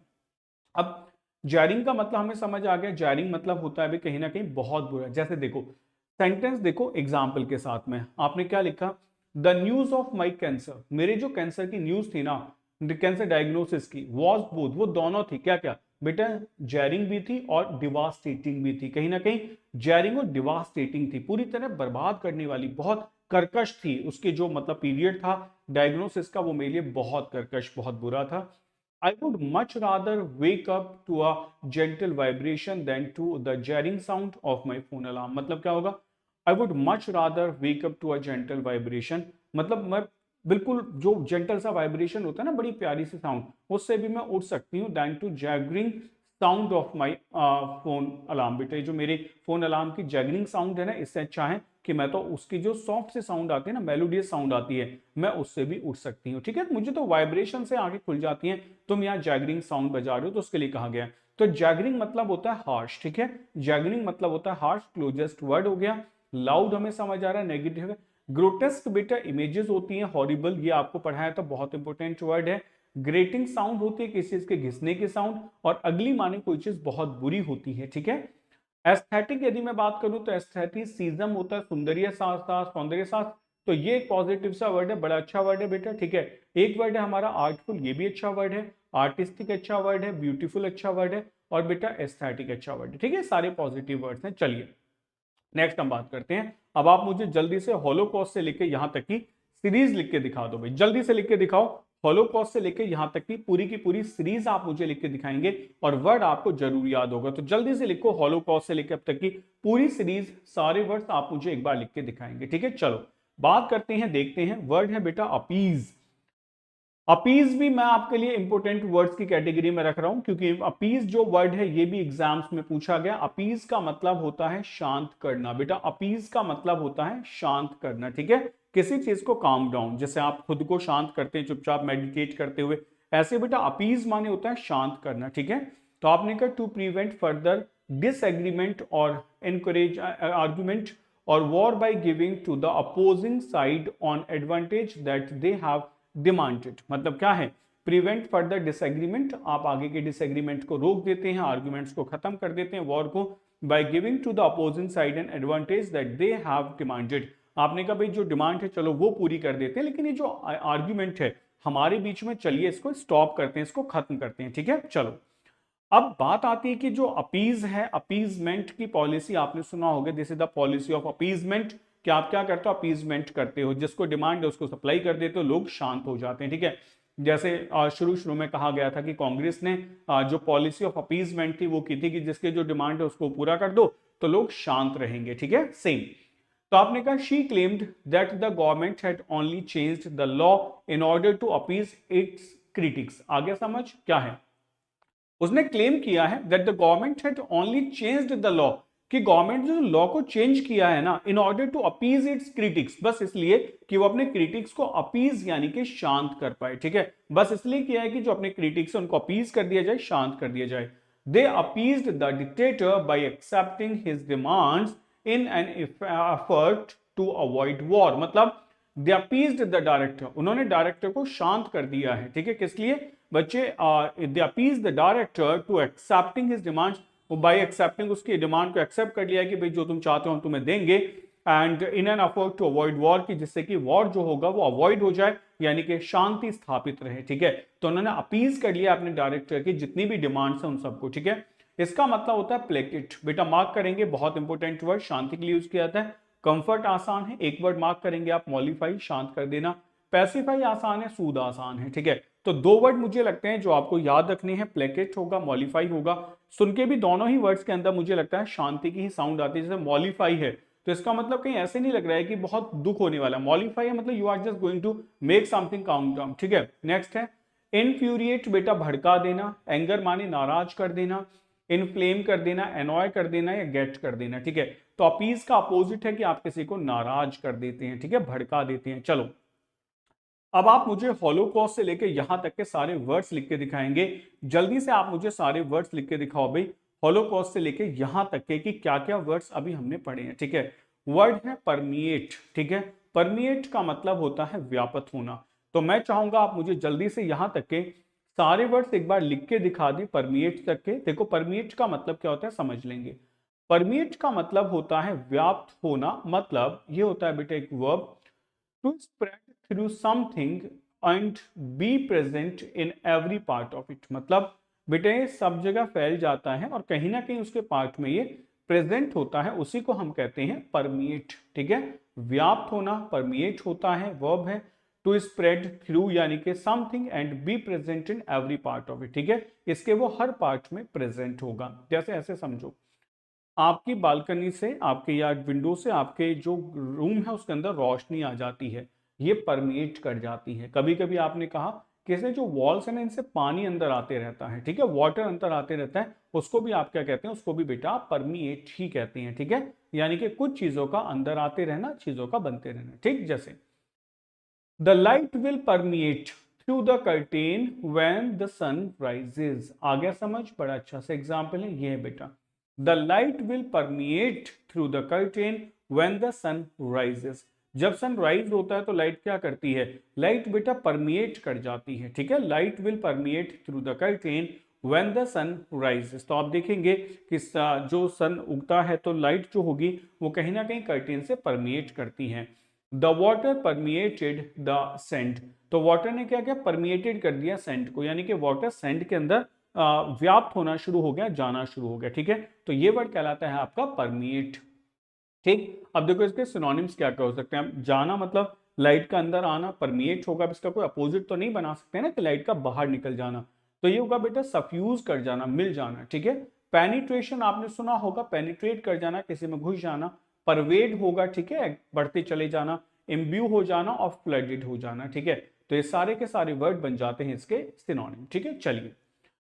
अब जैरिंग का मतलब हमें समझ आ गया, जैरिंग मतलब होता है भी कहीं ना कहीं बहुत बुरा। जैसे देखो सेंटेंस, देखो एग्जाम्पल के साथ में आपने क्या लिखा, the news of my cancer, मेरे जो कैंसर की न्यूज थी ना, कैंसर डायग्नोसिस की, वॉज बोथ, वो दोनों थी क्या क्या बेटा, जैरिंग भी थी और डिवास्टेटिंग भी थी। कहीं ना कहीं जैरिंग और डिवास्टेटिंग थी, पूरी तरह बर्बाद करने वाली, बहुत कर्कश थी। उसके जो मतलब पीरियड था डायग्नोसिस का, वो मेरे लिए बहुत कर्कश, बहुत बुरा था। I would much rather wake up to a gentle vibration than to the jarring sound of my phone alarm। मतलब क्या होगा, I would much rather wake up to a gentle vibration, मतलब मैं बिल्कुल जो जेंटल सा वाइब्रेशन होता है ना, बड़ी प्यारी सी साउंड, उससे भी मैं उठ सकती हूँ, than to jarring sound of my phone alarm. बेटे जो मेरे फोन अलार्म की जैगरिंग साउंड है ना, इससे अच्छा है कि मैं तो उसकी जो सॉफ्ट से साउंड आती है ना, मेलोडियस साउंड आती है, मैं उससे भी उठ सकती हूँ। ठीक है, मुझे तो वाइब्रेशन से आगे खुल जाती हैं, तुम यहाँ जैगरिंग साउंड बजा रहे हो, तो उसके लिए कहा गया तो जैगरिंग मतलब होता है हार्श, ठीक है, जैगरिंग मतलब होता है हार्श, क्लोजेस्ट वर्ड हो गया। लाउड हमें समझ आ रहा है, नेगेटिव है। ग्रोटेस्क बेटा इमेजेस होती हैं, हॉरिबल ये आपको पढ़ाया था, बहुत इंपॉर्टेंट वर्ड है। ग्रेटिंग साउंड होती है किसी चीज के घिसने की साउंड, और अगली माने कोई चीज बहुत बुरी होती है, ठीक है। एस्थेटिक यदि मैं बात करूं तो एस्थेटिसिज्म होता है सौंदर्य शास्त्र, सौंदर्य शास्त्र, तो ये एक पॉजिटिव सा वर्ड है, बड़ा अच्छा वर्ड है बेटा, ठीक है। एक वर्ड है हमारा आर्टफुल, ये भी अच्छा वर्ड है। आर्टिस्टिक अच्छा वर्ड है, ब्यूटीफुल अच्छा वर्ड है, और बेटा एस्थेटिक अच्छा वर्ड है, ठीक है, सारे पॉजिटिव वर्ड्स हैं। चलिए नेक्स्ट हम बात करते हैं। अब आप मुझे जल्दी से हॉलोकॉस्ट से लेके यहां तक की सीरीज लिख के दिखा दो भाई, जल्दी से लिख के दिखाओ। हॉलोकॉस्ट से लेके यहां तक की पूरी सीरीज आप मुझे लिख के दिखाएंगे, और वर्ड आपको जरूर याद होगा, तो जल्दी से लिखो हॉलोकॉस्ट से लेके अब तक की पूरी सीरीज, सारे वर्ड्स आप मुझे एक बार लिख के दिखाएंगे, ठीक है। चलो बात करते हैं, देखते हैं। वर्ड है बेटा अपीज। अपीज भी मैं आपके लिए इंपोर्टेंट वर्ड्स की कैटेगरी में रख रहा हूं, क्योंकि अपीज जो वर्ड है ये भी एग्जाम्स में पूछा गया। अपीज का मतलब होता है शांत करना बेटा, अपीज का मतलब होता है शांत करना, ठीक है, किसी चीज को काम डाउन, जैसे आप खुद को शांत करते हैं चुपचाप मेडिटेट करते हुए, ऐसे बेटा अपीज माने होता है शांत करना, ठीक है। तो आपने कहा टू प्रिवेंट फर्दर डिसएग्रीमेंट और एनकरेज आर्ग्यूमेंट और war by giving to the opposing side on advantage that they have demanded, मतलब क्या है, प्रिवेंट फर्दर डिसएग्रीमेंट, आप आगे के डिसएग्रीमेंट को रोक देते हैं, आर्गुमेंट्स को खत्म कर देते हैं, वॉर को, by giving to the opposing side an advantage that they have demanded. आपने कहा भाई जो डिमांड है चलो वो पूरी कर देते हैं, लेकिन ये जो आर्ग्यूमेंट है हमारे बीच में, चलिए इसको स्टॉप करते हैं, इसको खत्म करते हैं, ठीक है। चलो अब बात आती है कि जो अपीज है, अपीजमेंट की पॉलिसी आपने सुना होगा, this is the policy of appeasement, कि आप क्या करते हो, अपीजमेंट करते हो, जिसको डिमांड है उसको सप्लाई कर देते हो, लोग शांत हो जाते हैं, ठीक है। जैसे शुरू शुरू में कहा गया था कि कांग्रेस ने जो पॉलिसी ऑफ अपीजमेंट थी वो की थी कि जिसके जो डिमांड है उसको पूरा कर दो तो लोग शांत रहेंगे, ठीक है, सेम। तो आपने कहा she claimed that the government had only changed the law in order to appease its critics. आगे समझ क्या है, उसने क्लेम किया है that the government had only changed the law, कि गवर्नमेंट जो लॉ को चेंज किया है ना, in order to appease its critics, बस इसलिए कि वो अपने क्रिटिक्स को अपीज यानी कि शांत कर पाए, ठीक है, बस इसलिए किया है कि जो अपने क्रिटिक्स है उनको अपीज कर दिया जाए, शांत कर दिया जाए। They appeased the dictator by accepting his demands in an effort to avoid war, मतलब दे अपीज्ड द डायरेक्टर, उन्होंने डायरेक्टर को शांत कर दिया है, ठीक है, किस लिए बच्चे, they appease the director to accepting his demands, वो बाय एक्सेप्टिंग उसकी डिमांड को एक्सेप्ट कर लिया कि भाई जो तुम चाहते हो हम तुम्हें देंगे, and in an effort to avoid war, की जिससे कि वॉर जो होगा वो अवॉइड हो जाए, यानी कि शांति स्थापित रहे, ठीक है। तो उन्होंने अपीज कर लिया अपने डायरेक्टर की जितनी भी डिमांड्स हैं उन सबको, ठीक है। इसका मतलब होता है प्लेकेट, बेटा मार्क करेंगे, बहुत इंपॉर्टेंट वर्ड, शांति के लिए यूज किया जाता है। कंफर्ट आसान है, एक वर्ड मार्क करेंगे आप, मॉलिफाई शांत कर देना। पैसिफाई आसान है, सूद आसान है, ठीक है। तो दो वर्ड मुझे लगते हैं जो आपको याद रखने हैं, प्लेकेट होगा, मॉलिफाई होगा। सुन के भी दोनों ही वर्ड्स के अंदर मुझे लगता है शांति की ही साउंड आती है, जैसे मॉलिफाई है तो इसका मतलब कहीं ऐसे नहीं लग रहा है कि बहुत दुख होने वाला है, मॉलिफाई है मतलब you are just going to make something count down, ठीक है। नेक्स्ट है इनफ्यूरिएट, बेटा भड़का देना, एंगर माने नाराज कर देना, इनफ्लेम कर देना, एनॉय कर देना या गेट कर देना, ठीक है। तो अपीज का अपोजिट है कि आप किसी को नाराज कर देते हैं, ठीक है, भड़का देते हैं। चलो अब आप मुझे हॉलोकॉस्ट से लेके यहां तक के सारे वर्ड्स लिख के दिखाएंगे, जल्दी से आप मुझे सारे वर्ड्स लिख के दिखाओ भाई, हॉलोकॉस्ट से लेके यहां तक के कि क्या क्या वर्ड्स अभी हमने पढ़े हैं, ठीक है। वर्ड है परमिएट, ठीक है, परमिएट का मतलब होता है व्यापक होना। तो मैं चाहूंगा आप मुझे जल्दी से यहां तक के सारे वर्ड्स एक बार लिख के दिखा दें परमिएट तक के। देखो परमिएट का मतलब क्या होता है समझ लेंगे। परमिएट का मतलब होता है व्याप्त होना, मतलब ये होता है बेटा एक verb, to spread through something and be present in every part of it, मतलब बेटे सब जगह फैल जाता है और कहीं ना कहीं उसके पार्ट में ये प्रेजेंट होता है, उसी को हम कहते हैं परमिएट, ठीक है। व्याप्त होना परमिएट होता है, वर्ब है। टू स्प्रेड थ्रू यानी कि something and be present in every part of it, ठीक है, इसके वो हर पार्ट में प्रेजेंट होगा। जैसे ऐसे समझो, आपकी बालकनी से, आपके या विंडो से आपके जो रूम है उसके अंदर रोशनी आ जाती है, ये परमिएट कर जाती है। कभी कभी आपने कहा कि इससे जो वॉल्स है ना इनसे पानी अंदर आते रहता है, ठीक है, वाटर अंदर आते रहता है, उसको भी आप क्या कहते हैं, उसको भी बेटा आप परमिएट ही कहते हैं, ठीक है। यानी कि कुछ चीजों का अंदर आते रहना, चीजों का बनते रहना, ठीक। जैसे the light will permeate through the curtain when the sun rises. आ गया समझ? बड़ा अच्छा सा एग्जाम्पल है ये है बेटा, the light will permeate through the curtain when the sun rises. जब सन राइज होता है तो लाइट क्या करती है? लाइट बेटा परमिएट कर जाती है, ठीक है। Light will permeate through the curtain when the sun rises. तो आप देखेंगे कि जो सन उगता है तो लाइट जो होगी वो कहीं ना कहीं कर्टेन से परमिएट करती है। The water permeated the sand. तो वाटर ने क्या किया? परमिएटेड कर दिया सेंट को, यानी कि वाटर सेंट के अंदर व्याप्त होना शुरू हो गया, जाना शुरू हो गया, ठीक है। तो ये वर्ड कहलाता है आपका परमिएट, ठीक। अब देखो इसके सिनोनिम्स क्या क्या हो सकते हैं। जाना मतलब लाइट का अंदर आना, परमिएट होगा, इसका कोई अपोजिट तो नहीं बना सकते ना कि लाइट का बाहर निकल जाना, तो ये होगा बेटा सफ्यूज कर जाना, मिल जाना, ठीक है। पेनिट्रेशन आपने सुना होगा, पेनिट्रेट कर जाना, किसी में घुस जाना। परवेड होगा, ठीक है, बढ़ते चले जाना। इम्ब्यू हो जाना और फ्लडेड हो जाना, ठीक है। तो ये सारे के सारे वर्ड बन जाते हैं इसके सिनोनिम, ठीक है। चलिए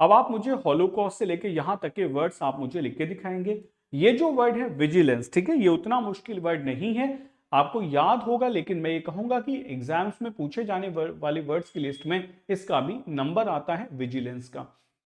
अब आप मुझे हॉलोकॉस्ट से लेके यहां तक के वर्ड्स आप मुझे लिख के दिखाएंगे। ये जो वर्ड है विजिलेंस, ठीक है, ये उतना मुश्किल वर्ड नहीं है, आपको याद होगा, लेकिन मैं ये कहूंगा कि एग्जाम्स में पूछे जाने वाले वर्ड्स की लिस्ट में इसका भी नंबर आता है विजिलेंस का।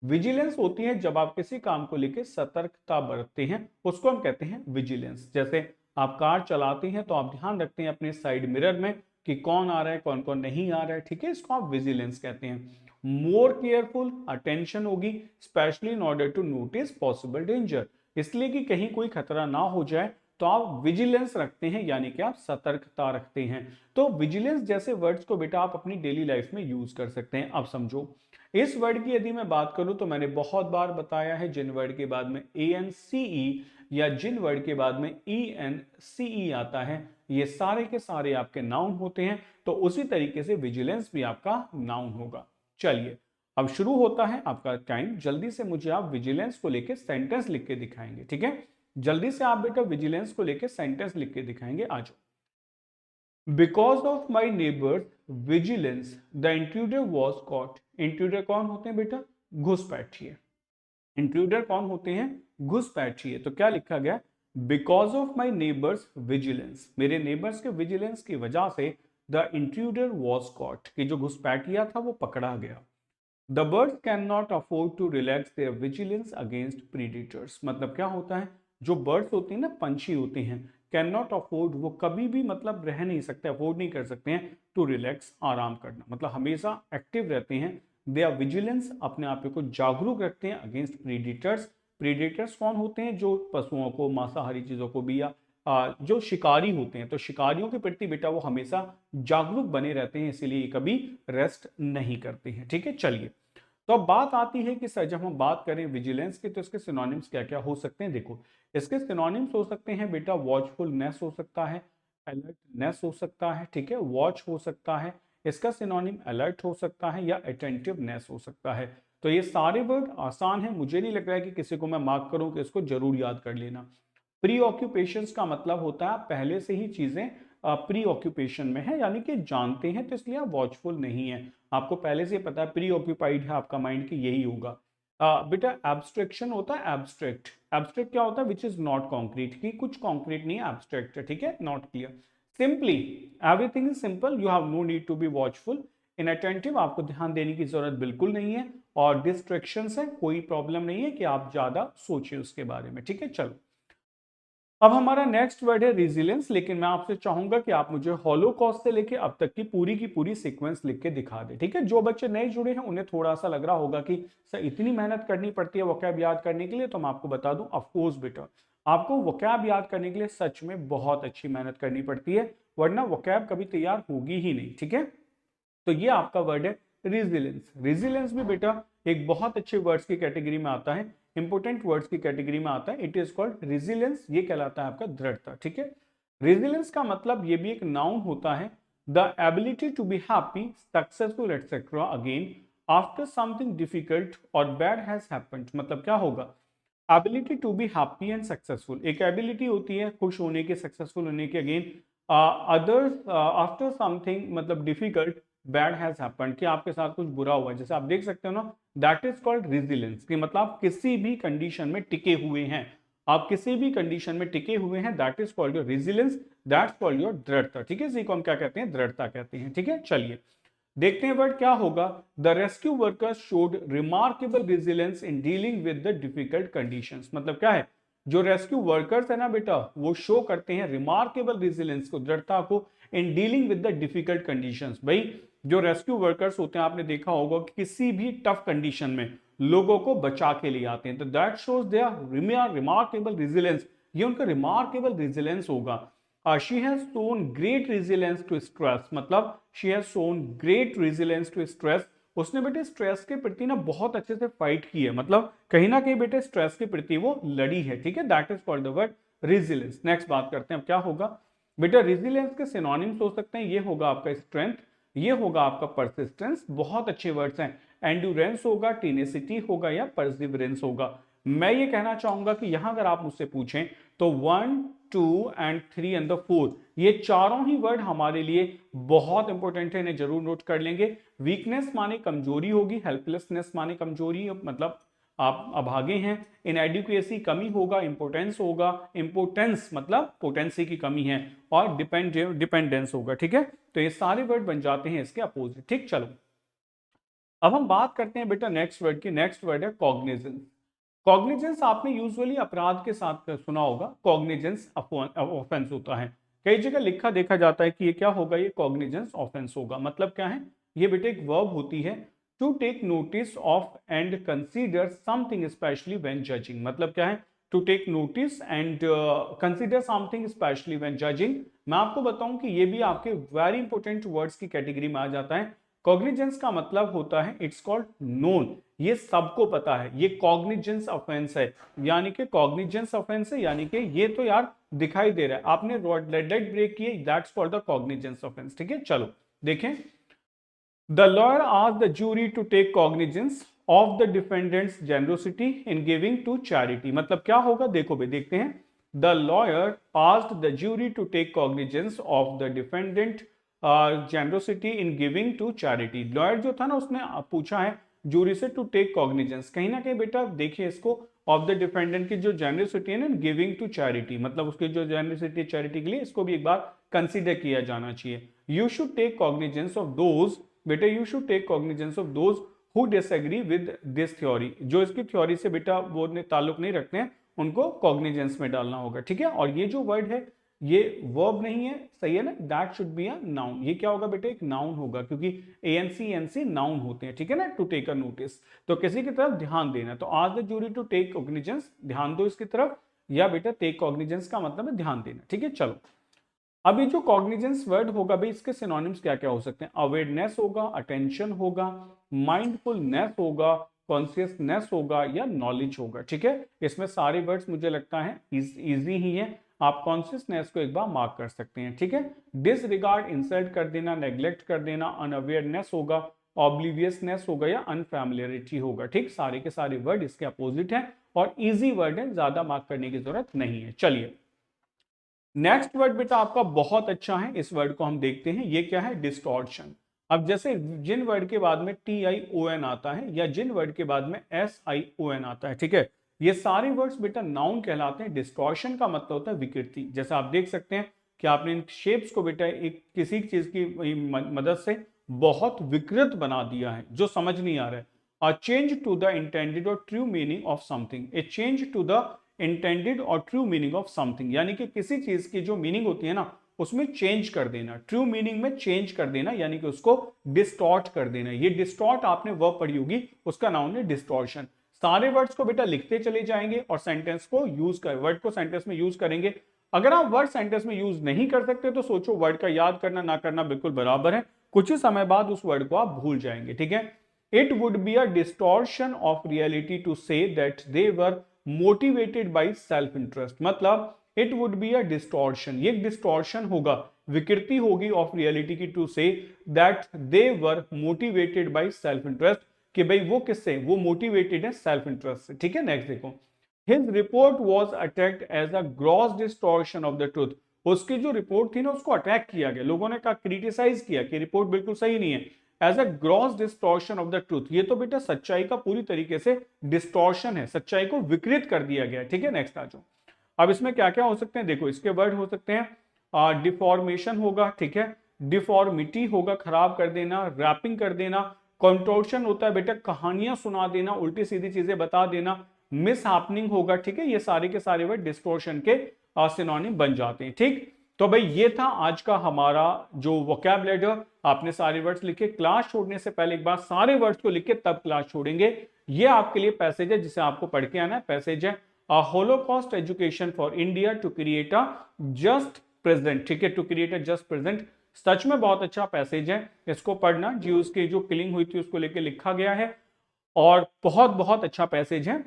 विजिलेंस होती है जब आप किसी काम को लेकर सतर्कता बरतते हैं, उसको हम कहते हैं विजिलेंस। जैसे आप कार चलाते हैं तो आप ध्यान रखते हैं अपने साइड मिरर में कि कौन आ रहा है, कौन कौन नहीं आ रहा है, ठीक है, इसको आप विजिलेंस कहते हैं। मोर केयरफुल, अटेंशन होगी, specially in order to notice possible danger, इसलिए कि कहीं कोई खतरा ना हो जाए तो आप विजिलेंस रखते हैं, यानी कि आप सतर्कता रखते हैं। तो विजिलेंस जैसे वर्ड्स को बेटा आप अपनी डेली लाइफ में यूज कर सकते हैं। अब समझो इस वर्ड की यदि मैं बात करूं तो मैंने बहुत बार बताया है, जिन वर्ड के बाद में ANCE या जिन वर्ड के बाद में ENCE आता है, ये सारे के सारे आपके नाउन होते हैं। तो उसी तरीके से विजिलेंस भी आपका नाउन होगा। चलिए अब शुरू होता है आपका टाइम। जल्दी से मुझे आप विजिलेंस को लेके सेंटेंस लिख के दिखाएंगे, ठीक है। जल्दी से आप बेटा विजिलेंस को लेके सेंटेंस लिख के दिखाएंगे। आ जाओ। Because of my neighbours vigilance the intruder was caught. Intruder कौन होते हैं बेटा? घुसपैठिए। इंट्रूडर कौन होते हैं? घुसपैठिए। तो क्या लिखा गया? Because of my neighbours vigilance, मेरे नेबर्स के विजिलेंस की वजह से द इंट्रूडर वॉज कॉट, कि जो घुसपैठिया था वो पकड़ा गया। The birds cannot afford to relax their vigilance against predators। मतलब क्या होता है? जो बर्ड्स होती हैं ना, पंछी होते हैं, कैन नॉट अफोर्ड, वो कभी भी मतलब रह नहीं सकते, अफोर्ड नहीं कर सकते हैं, टू रिलैक्स, आराम करना, मतलब हमेशा एक्टिव रहते हैं। दे आर विजिलेंस, अपने आप को जागरूक रखते हैं, अगेंस्ट प्रीडेटर्स। प्रीडेटर्स कौन होते हैं? जो पशुओं को, मांसाहारी चीजों को भी, या जो शिकारी होते हैं, तो शिकारियों के प्रति बेटा वो हमेशा जागरूक बने रहते हैं, इसीलिए कभी रेस्ट नहीं करते हैं, ठीक है। चलिए तो अब बात आती है कि सर जब हम बात करें विजिलेंस की तो इसके सिनोनिम्स क्या क्या हो सकते हैं। देखो इसके सिनोनिम्स हो सकते हैं बेटा, वॉचफुलनेस हो सकता है, अलर्टनेस हो सकता है, ठीक है, वॉच हो सकता है, इसका सिनोनिम अलर्ट हो सकता है, या अटेंटिवनेस हो सकता है। तो ये सारे वर्ड आसान है, मुझे नहीं लग रहा है कि किसी को मैं मार्क करूं कि इसको जरूर याद कर लेना। प्री ऑक्यूपेशंस का मतलब होता है पहले से ही चीजें प्री ऑक्यूपेशन में है, यानी कि जानते हैं, तो इसलिए आप वॉचफुल नहीं है, आपको पहले से पता है, प्री ऑक्यूपाइड है आपका माइंड कि यही होगा। बेटा एब्स्ट्रैक्शन होता है, एब्स्ट्रैक्ट। एब्स्ट्रैक्ट क्या होता है? विच इज नॉट कॉन्क्रीट, की कुछ कॉन्क्रीट नहीं है, एब्स्ट्रैक्ट है, ठीक है, not clear. Simply everything is simple, you have no need to be watchful. Inattentive, आपको ध्यान देने की जरूरत बिल्कुल नहीं है। और डिस्ट्रैक्शन है, कोई प्रॉब्लम नहीं है कि आप ज्यादा सोचिए उसके बारे में, ठीक है। चलो अब हमारा नेक्स्ट वर्ड है रेजिलियंस, लेकिन मैं आपसे चाहूंगा कि आप मुझे हॉलोकॉस्ट से लेके अब तक की पूरी सीक्वेंस लिख के दिखा दें, ठीक है। जो बच्चे नए जुड़े हैं उन्हें थोड़ा सा लग रहा होगा कि सर इतनी मेहनत करनी पड़ती है वोकैब याद करने के लिए, तो मैं आपको बता दूं ऑफकोर्स बेटा, आपको वोकैब याद करने के लिए सच में बहुत अच्छी मेहनत करनी पड़ती है, वरना वोकैब कभी तैयार होगी ही नहीं, ठीक है। तो ये आपका वर्ड है रेजिलियंस। रेजिलियंस भी बेटा एक बहुत अच्छे वर्ड्स की कैटेगरी में आता है, इंपोर्टेंट वर्ड्स की कैटेगरी में आता है। इट इज कॉल्ड रेजिलियंस, ये कहलाता है आपका दृढ़ता, ठीक है। रेजिलियंस का मतलब ये भी एक नाउन होता है, the ability to be happy, successful etcetera again after something difficult और बैड हैज हैपेंड। मतलब क्या होगा? Ability to be happy and successful, एक एबिलिटी होती है खुश होने की, सक्सेसफुल होने की, अगेन अदर्स आफ्टर समथिंग मतलब डिफिकल्ट बैड हैज हैपेंड, कि आपके साथ कुछ बुरा हुआ है, जैसे आप देख सकते हो ना, दैट इज कॉल्ड रेजिलियंस, कि मतलब आप किसी भी कंडीशन में टिके हुए हैं, आप किसी भी कंडीशन में टिके हुए हैं, that is called your resilience, that's called your दृढ़ता, ठीक है। इसी को हम क्या कहते हैं? दृढ़ता कहते हैं, ठीक है। चलिए देखते हैं वर्ड क्या होगा। The rescue workers showed remarkable resilience in dealing with the difficult conditions. मतलब क्या है, जो रेस्क्यू वर्कर्स है ना बेटा, वो शो करते हैं रिमार्केबल रेजिलियंस को, दृढ़ता को, in dealing with the difficult conditions. भाई जो रेस्क्यू वर्कर्स होते हैं, आपने देखा होगा कि किसी भी टफ कंडीशन में लोगों को बचा के लिए आते हैं, तो that shows their remarkable resilience. ये उनका रिमार्केबल रेजिलियंस होगा। She has shown great resilience to stress. मतलब she has shown great resilience to stress. उसने बेटे स्ट्रेस के प्रति ना बहुत अच्छे से फाइट की है, मतलब कहीं ना कहीं बेटे स्ट्रेस के प्रति वो लड़ी है। ठीक है, that is called the word resilience. Next बात करते हैं, अब क्या होगा बेटा। रेजिलियंस के सिनोनिम्स हो सकते हैं, ये होगा आपका स्ट्रेंथ, ये होगा आपका परसिस्टेंस, बहुत अच्छे वर्ड्स हैं। एंड्योरेंस होगा, टेनेसिटी होगा, या परसिवरेंस होगा। मैं ये कहना चाहूंगा कि यहां अगर आप मुझसे पूछें तो 1, 2 एंड 3 एंड द 4, ये चारों ही वर्ड हमारे लिए बहुत इंपॉर्टेंट है, इन्हें जरूर नोट कर लेंगे। वीकनेस माने कमजोरी होगी, हेल्पलेसनेस माने कमजोरी, मतलब आप अभागे हैं। इनएडिक्वेसी कमी होगा, इंपोर्टेंस होगा, इंपोर्टेंस मतलब पोटेंसी की कमी है, और डिपेंडेंस होगा। ठीक है, तो ये सारे वर्ड बन जाते हैं इसके अपोजिट। ठीक, चलो अब हम बात करते हैं बेटा नेक्स्ट वर्ड की। नेक्स्ट वर्ड है कॉग्निजेंस। कॉग्निजेंस आपने यूजुअली अपराध के साथ सुना होगा, कॉग्निजेंस ऑफेंस होता है। कई जगह लिखा देखा जाता है कि ये क्या होगा, ये कॉग्निजेंस ऑफेंस होगा। मतलब क्या है, ये बेटे एक वर्ब होती है, to take notice of and consider something specially when judging. मतलब क्या है, to take notice and consider something specially when judging. मैं आपको बताऊं कि ये भी आपके वेरी इंपॉर्टेंट वर्ड्स की कैटेगरी में आ जाता है। कॉग्निजेंस का मतलब होता है इट्स कॉल्ड नोन, ये सबको पता है, ये कॉग्निजेंस ऑफेंस है। यानी कि कॉग्निजेंस ऑफेंस है, यानी कि ये तो यार दिखाई दे रहा है, आपने रेड लाइट ब्रेक किए, that's called the cognizance offence. ठीक है, चलो देखें। The lawyer asked the jury to take cognizance of the defendant's generosity in giving to charity। मतलब क्या होगा, देखो भाई देखते हैं। The lawyer asked the jury to take cognizance of the defendant generosity in giving to charity। Lawyer जो था ना, उसने पूछा है जूरी से टू टेक कॉग्निजेंस, कहीं ना कहीं बेटा देखिए इसको, ऑफ द डिफेंडेंट की जो जेनरसिटी है ना, गिविंग टू चैरिटी, मतलब उसकी जो जेनरसिटी चैरिटी के लिए, इसको भी एक बार कंसीडर किया जाना चाहिए। You should take cognizance of those, बेटा you should take cognizance of those who disagree with this theory. जो इसकी थ्योरी से बेटा वो ताल्लुक नहीं रखते हैं, उनको कॉग्निजेंस में डालना होगा। ठीक है, और ये जो वर्ड है ये वर्ब नहीं है, सही है ना, that should be a noun. ये क्या होगा बेटा, एक नाउन होगा, क्योंकि एएनसी एनसी नाउन होते हैं। ठीक है ना, टू टेक अ नोटिस, तो किसी की तरफ ध्यान देना। तो आज the jury to take cognizance, ध्यान दो इसकी तरफ, या बेटा टेक कॉग्निजेंस का मतलब है ध्यान देना। ठीक है, चलो अभी जो कॉग्निजेंस वर्ड होगा भाई, इसके सिनोनिम्स क्या क्या हो सकते हैं। अवेयरनेस होगा, अटेंशन होगा, माइंडफुलनेस होगा, कॉन्शियसनेस होगा, या नॉलेज होगा। ठीक है, इसमें सारे वर्ड्स मुझे लगता है इजी ही है, आप कॉन्शियसनेस को एक बार मार्क कर सकते हैं। ठीक है, डिसरिगार्ड इंसल्ट कर देना, नेग्लेक्ट कर देना, अनअवेयरनेस होगा, ऑब्लिवियसनेस होगा, या अनफैमिलियरिटी होगा। ठीक, सारे के सारे वर्ड इसके अपोजिट हैं, और इजी वर्ड है, ज्यादा मार्क करने की जरूरत नहीं है। चलिए नेक्स्ट वर्ड बेटा आपका बहुत अच्छा है, इस वर्ड को हम देखते हैं, ये क्या है, डिस्टॉर्शन। अब जैसे जिन वर्ड के बाद में TION आता है, या जिन वर्ड के बाद में SION आता है, ठीक है, ये सारे वर्ड्स बेटा नाउन कहलाते हैं। डिस्टॉर्शन का मतलब होता है विकृति। जैसा आप देख सकते हैं कि आपने इन शेप्स को बेटा एक किसी चीज की मदद से बहुत विकृत बना दिया है, जो समझ नहीं आ रहा है। A change to the intended or true meaning of something, a change to the intended और ट्रू मीनिंग ऑफ समथिंग, यानी कि किसी चीज की जो मीनिंग होती है ना, उसमें चेंज कर देना, ट्रू मीनिंग में चेंज कर देना, यानी कि उसको डिस्टॉर्ट कर देना। ये डिस्टॉर्ट आपने वर्ब पढ़ी होगी, उसका नाम है डिस्टॉर्शन। सारे वर्ड्स को बेटा लिखते चले जाएंगे और सेंटेंस को यूज कर, वर्ड को सेंटेंस में यूज करेंगे। अगर आप वर्ड सेंटेंस में यूज नहीं कर सकते तो सोचो वर्ड का याद करना ना करना बिल्कुल बराबर है, कुछ ही समय बाद उस वर्ड को आप भूल जाएंगे। ठीक है, it would be a distortion of reality to say that they were motivated by self interest. मतलब it would be a distortion, ये डिस्टॉर्शन होगा, विकृति होगी ऑफ रियलिटी की, to say that they were motivated by self interest, कि भाई वो किससे, वो मोटिवेटेड है सेल्फ इंटरेस्ट से। ठीक है, नेक्स्ट देखो, his report was attacked as a gross distortion of the truth. उसकी जो रिपोर्ट थी ना, उसको अटैक किया गया, लोगों ने कहा, क्रिटिसाइज किया कि रिपोर्ट बिल्कुल सही नहीं है, as a gross distortion of the truth. ये तो बेटा सच्चाई का पूरी तरीके से डिस्टॉर्शन है, सच्चाई को विकृत कर दिया गया। ठीक है, नेक्स्ट आ जाओ। अब इसमें क्या क्या हो सकते हैं, देखो इसके वर्ड हो सकते हैं, डिफॉर्मेशन होगा, ठीक है, डिफॉर्मिटी होगा, खराब कर देना, रैपिंग कर देना, कंटोर्शन होता है बेटा कहानियां सुना देना, उल्टी सीधी चीजें बता देना, मिस हैपनिंग होगा, ठीक है, ये सारे के सारे वर्ड डिस्टोर्शन के सिनोनिम बन जाते हैं। ठीक, तो भाई ये था आज का हमारा जो वोकैबुलरी। आपने सारे वर्ड्स लिखे, क्लास छोड़ने से पहले एक बार सारे वर्ड्स को लिख के तब क्लास छोड़ेंगे। ये आपके लिए पैसेज है जिसे आपको पढ़ के आना है। पैसेज है holocaust education for India to create a just present. ठीक है, to create a just present, सच में बहुत अच्छा पैसेज है, इसको पढ़ना। ज्यूज की जो किलिंग हुई थी उसको लेकर लिखा गया है और बहुत बहुत अच्छा पैसेज है,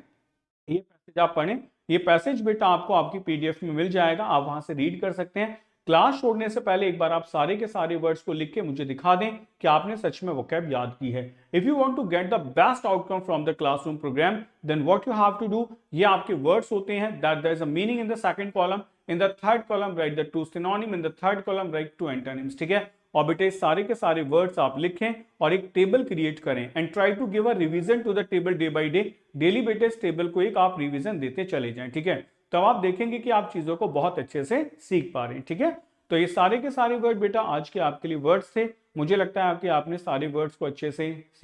ये पैसेज आप पढ़ें। ये पैसेज बेटा आपको आपकी पीडीएफ में मिल जाएगा, आप वहां से रीड कर सकते हैं। क्लास छोड़ने से पहले एक बार आप सारे के सारे वर्ड्स को लिख के मुझे दिखा दें कि आपने सच में वोकैब याद की है। If you want to get the best outcome from the classroom programme, then what you have to do, ये आपके वर्ड्स होते हैं, that there is a meaning in the second column, in the third column write the two synonym, in the third column write two antonyms. ठीक है, और बेटे सारे के सारे वर्ड्स आप लिखें और एक टेबल क्रिएट करें and try to give a revision to the table day by day. Daily बेटे इस टेबल को एक आप रिवीजन देते चले जाएं। ठीक है, तब आप देखेंगे कि आप चीजों को बहुत अच्छे से सीख पा रहे हैं। ठीक है, तो ये सारे के सारे वर्ड बेटा आज के आपके लिए वर्ड्स थे। मुझे लगता है कि आपने सारे वर्ड्स को अच्छे से